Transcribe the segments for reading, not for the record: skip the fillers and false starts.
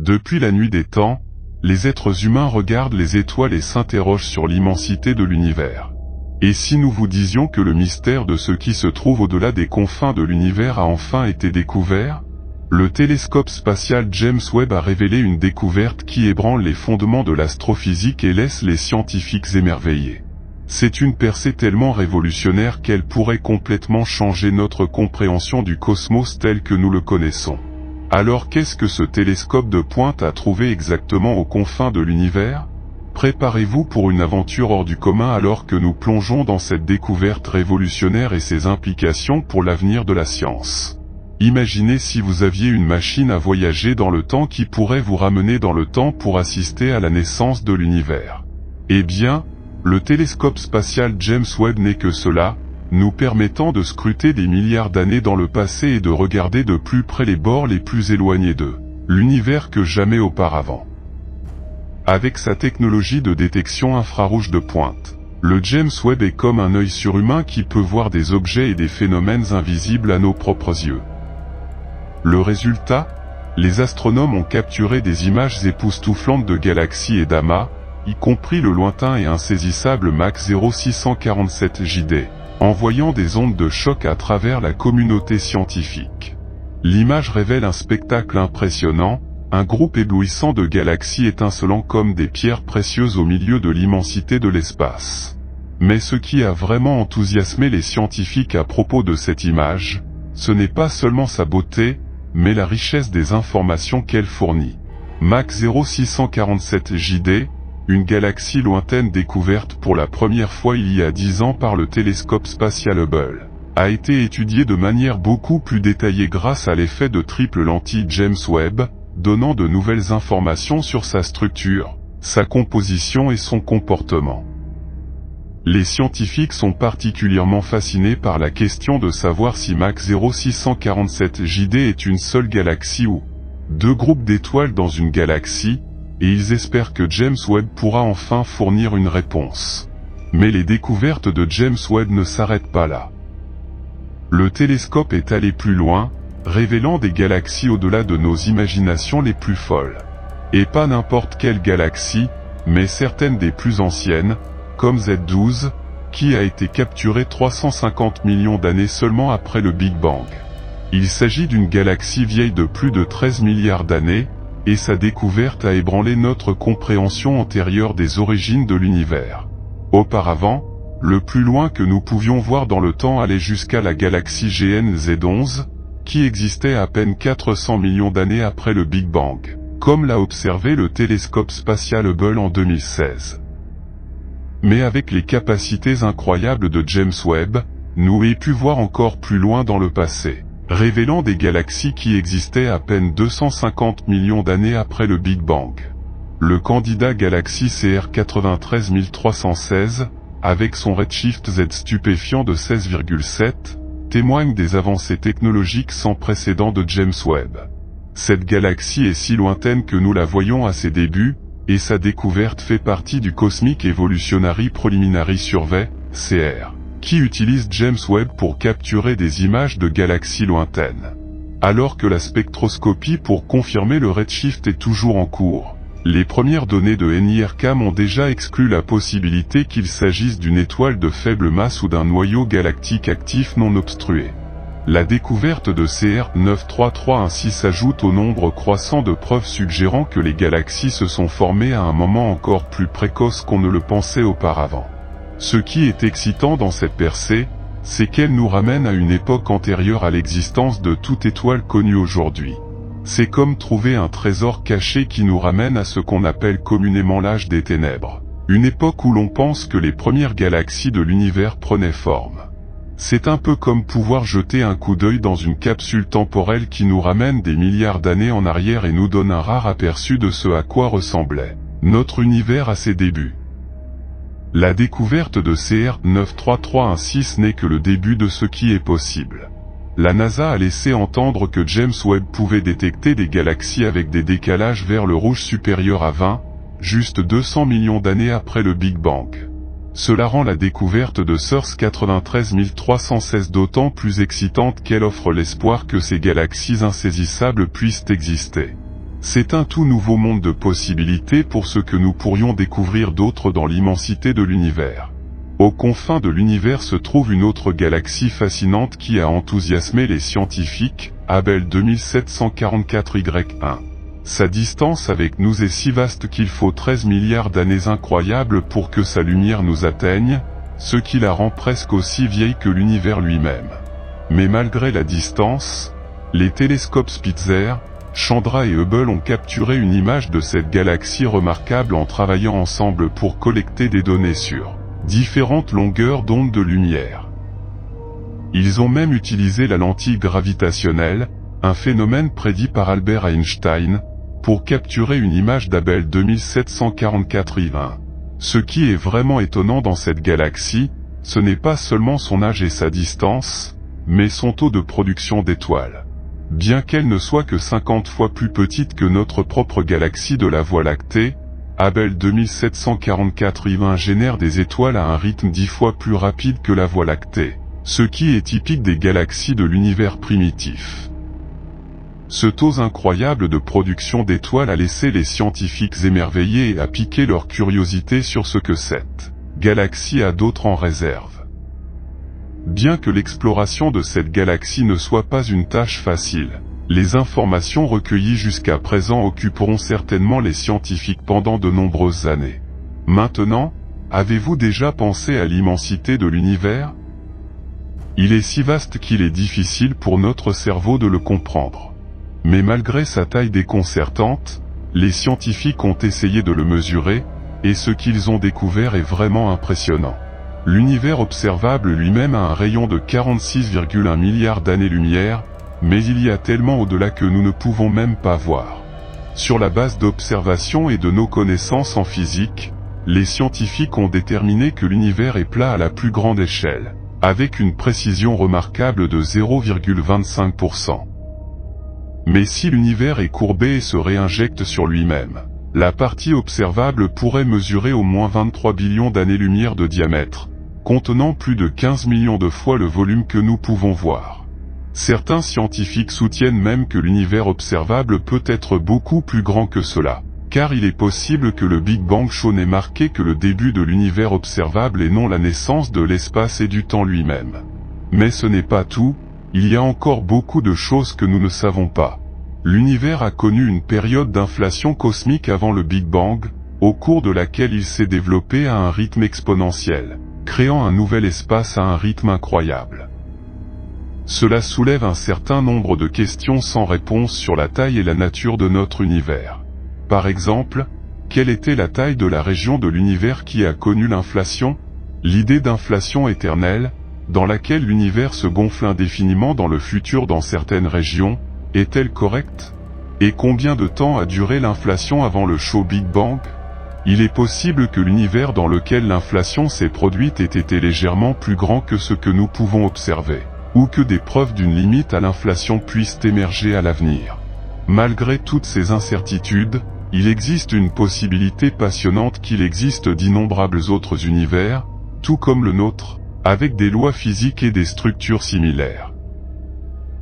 Depuis la nuit des temps, les êtres humains regardent les étoiles et s'interrogent sur l'immensité de l'univers. Et si nous vous disions que le mystère de ce qui se trouve au-delà des confins de l'univers a enfin été découvert? Le télescope spatial James Webb a révélé une découverte qui ébranle les fondements de l'astrophysique et laisse les scientifiques émerveillés. C'est une percée tellement révolutionnaire qu'elle pourrait complètement changer notre compréhension du cosmos tel que nous le connaissons. Alors qu'est-ce que ce télescope de pointe a trouvé exactement aux confins de l'univers? Préparez-vous pour une aventure hors du commun alors que nous plongeons dans cette découverte révolutionnaire et ses implications pour l'avenir de la science. Imaginez si vous aviez une machine à voyager dans le temps qui pourrait vous ramener dans le temps pour assister à la naissance de l'univers. Eh bien, le télescope spatial James Webb n'est que cela, nous permettant de scruter des milliards d'années dans le passé et de regarder de plus près les bords les plus éloignés de l'univers que jamais auparavant. Avec sa technologie de détection infrarouge de pointe, le James Webb est comme un œil surhumain qui peut voir des objets et des phénomènes invisibles à nos propres yeux. Le résultat? Les astronomes ont capturé des images époustouflantes de galaxies et d'amas, y compris le lointain et insaisissable Mach 0647 JD, envoyant des ondes de choc à travers la communauté scientifique. L'image révèle un spectacle impressionnant, un groupe éblouissant de galaxies étincelant comme des pierres précieuses au milieu de l'immensité de l'espace. Mais ce qui a vraiment enthousiasmé les scientifiques à propos de cette image, ce n'est pas seulement sa beauté, mais la richesse des informations qu'elle fournit. Mach 0647 JD, une galaxie lointaine découverte pour la première fois il y a 10 ans par le télescope spatial Hubble, a été étudiée de manière beaucoup plus détaillée grâce à l'effet de triple lentille James Webb, donnant de nouvelles informations sur sa structure, sa composition et son comportement. Les scientifiques sont particulièrement fascinés par la question de savoir si Mach 0647 JD est une seule galaxie ou deux groupes d'étoiles dans une galaxie, et ils espèrent que James Webb pourra enfin fournir une réponse. Mais les découvertes de James Webb ne s'arrêtent pas là. Le télescope est allé plus loin, révélant des galaxies au-delà de nos imaginations les plus folles. Et pas n'importe quelle galaxie, mais certaines des plus anciennes, comme Z12, qui a été capturée 350 millions d'années seulement après le Big Bang. Il s'agit d'une galaxie vieille de plus de 13 milliards d'années, et sa découverte a ébranlé notre compréhension antérieure des origines de l'univers. Auparavant, le plus loin que nous pouvions voir dans le temps allait jusqu'à la galaxie GN-Z11, qui existait à peine 400 millions d'années après le Big Bang, comme l'a observé le télescope spatial Hubble en 2016. Mais avec les capacités incroyables de James Webb, nous avons pu voir encore plus loin dans le passé, révélant des galaxies qui existaient à peine 250 millions d'années après le Big Bang. Le candidat galaxie CR 93316, avec son redshift Z stupéfiant de 16,7, témoigne des avancées technologiques sans précédent de James Webb. Cette galaxie est si lointaine que nous la voyons à ses débuts, et sa découverte fait partie du Cosmic Evolutionary Preliminary Survey, CR, qui utilise James Webb pour capturer des images de galaxies lointaines. Alors que la spectroscopie pour confirmer le redshift est toujours en cours, les premières données de NIRCam ont déjà exclu la possibilité qu'il s'agisse d'une étoile de faible masse ou d'un noyau galactique actif non obstrué. La découverte de CR 933 ainsi s'ajoute au nombre croissant de preuves suggérant que les galaxies se sont formées à un moment encore plus précoce qu'on ne le pensait auparavant. Ce qui est excitant dans cette percée, c'est qu'elle nous ramène à une époque antérieure à l'existence de toute étoile connue aujourd'hui. C'est comme trouver un trésor caché qui nous ramène à ce qu'on appelle communément l'âge des ténèbres, une époque où l'on pense que les premières galaxies de l'univers prenaient forme. C'est un peu comme pouvoir jeter un coup d'œil dans une capsule temporelle qui nous ramène des milliards d'années en arrière et nous donne un rare aperçu de ce à quoi ressemblait notre univers à ses débuts. La découverte de CR 93316 n'est que le début de ce qui est possible. La NASA a laissé entendre que James Webb pouvait détecter des galaxies avec des décalages vers le rouge supérieur à 20, juste 200 millions d'années après le Big Bang. Cela rend la découverte de CR 93316 d'autant plus excitante qu'elle offre l'espoir que ces galaxies insaisissables puissent exister. C'est un tout nouveau monde de possibilités pour ce que nous pourrions découvrir d'autre dans l'immensité de l'univers. Aux confins de l'univers se trouve une autre galaxie fascinante qui a enthousiasmé les scientifiques, Abell 2744Y1. Sa distance avec nous est si vaste qu'il faut 13 milliards d'années incroyables pour que sa lumière nous atteigne, ce qui la rend presque aussi vieille que l'univers lui-même. Mais malgré la distance, les télescopes Spitzer, Chandra et Hubble ont capturé une image de cette galaxie remarquable en travaillant ensemble pour collecter des données sur différentes longueurs d'onde de lumière. Ils ont même utilisé la lentille gravitationnelle, un phénomène prédit par Albert Einstein, pour capturer une image d'Abell 2744I1. Ce qui est vraiment étonnant dans cette galaxie, ce n'est pas seulement son âge et sa distance, mais son taux de production d'étoiles. Bien qu'elle ne soit que 50 fois plus petite que notre propre galaxie de la Voie lactée, Abell 2744I1 génère des étoiles à un rythme 10 fois plus rapide que la Voie lactée, ce qui est typique des galaxies de l'univers primitif. Ce taux incroyable de production d'étoiles a laissé les scientifiques émerveillés et a piqué leur curiosité sur ce que cette galaxie a d'autre en réserve. Bien que l'exploration de cette galaxie ne soit pas une tâche facile, les informations recueillies jusqu'à présent occuperont certainement les scientifiques pendant de nombreuses années. Maintenant, avez-vous déjà pensé à l'immensité de l'univers? Il est si vaste qu'il est difficile pour notre cerveau de le comprendre. Mais malgré sa taille déconcertante, les scientifiques ont essayé de le mesurer, et ce qu'ils ont découvert est vraiment impressionnant. L'univers observable lui-même a un rayon de 46,1 milliards d'années-lumière, mais il y a tellement au-delà que nous ne pouvons même pas voir. Sur la base d'observations et de nos connaissances en physique, les scientifiques ont déterminé que l'univers est plat à la plus grande échelle, avec une précision remarquable de 0,25%. Mais si l'univers est courbé et se réinjecte sur lui-même, la partie observable pourrait mesurer au moins 23 billions d'années-lumière de diamètre, contenant plus de 15 millions de fois le volume que nous pouvons voir. Certains scientifiques soutiennent même que l'univers observable peut être beaucoup plus grand que cela, car il est possible que le Big Bang Show n'ait marqué que le début de l'univers observable et non la naissance de l'espace et du temps lui-même. Mais ce n'est pas tout, il y a encore beaucoup de choses que nous ne savons pas. L'univers a connu une période d'inflation cosmique avant le Big Bang, au cours de laquelle il s'est développé à un rythme exponentiel, créant un nouvel espace à un rythme incroyable. Cela soulève un certain nombre de questions sans réponse sur la taille et la nature de notre univers. Par exemple, quelle était la taille de la région de l'univers qui a connu l'inflation? L'idée d'inflation éternelle, dans laquelle l'univers se gonfle indéfiniment dans le futur dans certaines régions, est-elle correcte? Et combien de temps a duré l'inflation avant le show Big Bang? Il est possible que l'univers dans lequel l'inflation s'est produite ait été légèrement plus grand que ce que nous pouvons observer, ou que des preuves d'une limite à l'inflation puissent émerger à l'avenir. Malgré toutes ces incertitudes, il existe une possibilité passionnante qu'il existe d'innombrables autres univers, tout comme le nôtre, avec des lois physiques et des structures similaires.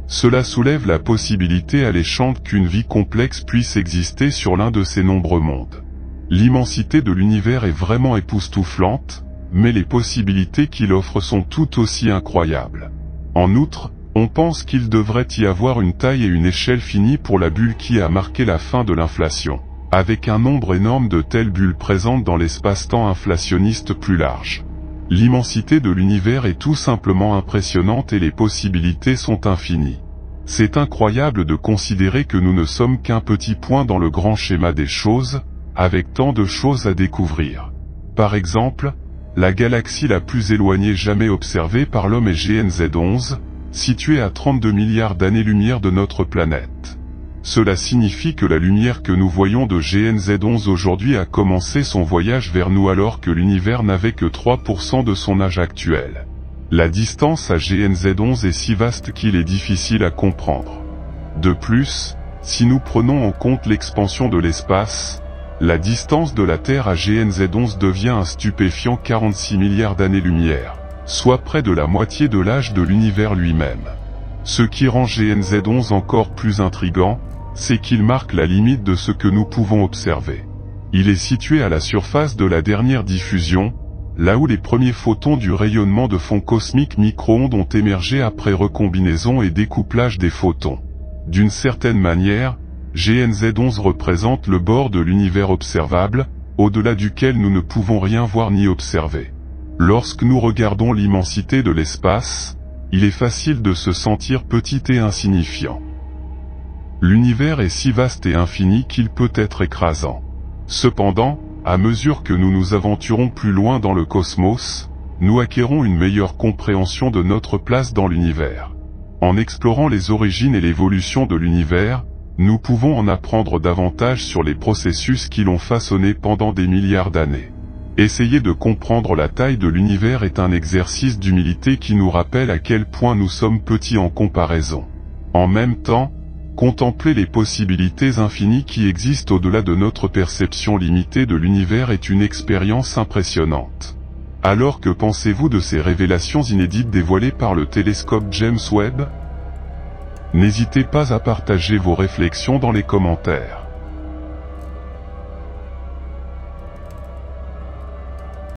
Cela soulève la possibilité alléchante qu'une vie complexe puisse exister sur l'un de ces nombreux mondes. L'immensité de l'univers est vraiment époustouflante, mais les possibilités qu'il offre sont tout aussi incroyables. En outre, on pense qu'il devrait y avoir une taille et une échelle finie pour la bulle qui a marqué la fin de l'inflation, avec un nombre énorme de telles bulles présentes dans l'espace-temps inflationniste plus large. L'immensité de l'univers est tout simplement impressionnante et les possibilités sont infinies. C'est incroyable de considérer que nous ne sommes qu'un petit point dans le grand schéma des choses, avec tant de choses à découvrir. Par exemple, la galaxie la plus éloignée jamais observée par l'homme est GNZ11, située à 32 milliards d'années-lumière de notre planète. Cela signifie que la lumière que nous voyons de GNZ11 aujourd'hui a commencé son voyage vers nous alors que l'univers n'avait que 3% de son âge actuel. La distance à GNZ11 est si vaste qu'il est difficile à comprendre. De plus, si nous prenons en compte l'expansion de l'espace, la distance de la Terre à GNZ11 devient un stupéfiant 46 milliards d'années-lumière, soit près de la moitié de l'âge de l'univers lui-même. Ce qui rend GNZ11 encore plus intrigant, c'est qu'il marque la limite de ce que nous pouvons observer. Il est situé à la surface de la dernière diffusion, là où les premiers photons du rayonnement de fond cosmique micro-ondes ont émergé après recombinaison et découplage des photons. D'une certaine manière, GNZ11 représente le bord de l'univers observable, au-delà duquel nous ne pouvons rien voir ni observer. Lorsque nous regardons l'immensité de l'espace, il est facile de se sentir petit et insignifiant. L'univers est si vaste et infini qu'il peut être écrasant. Cependant, à mesure que nous nous aventurons plus loin dans le cosmos, nous acquérons une meilleure compréhension de notre place dans l'univers. En explorant les origines et l'évolution de l'univers, nous pouvons en apprendre davantage sur les processus qui l'ont façonné pendant des milliards d'années. Essayer de comprendre la taille de l'univers est un exercice d'humilité qui nous rappelle à quel point nous sommes petits en comparaison. En même temps, contempler les possibilités infinies qui existent au-delà de notre perception limitée de l'univers est une expérience impressionnante. Alors que pensez-vous de ces révélations inédites dévoilées par le télescope James Webb ? N'hésitez pas à partager vos réflexions dans les commentaires.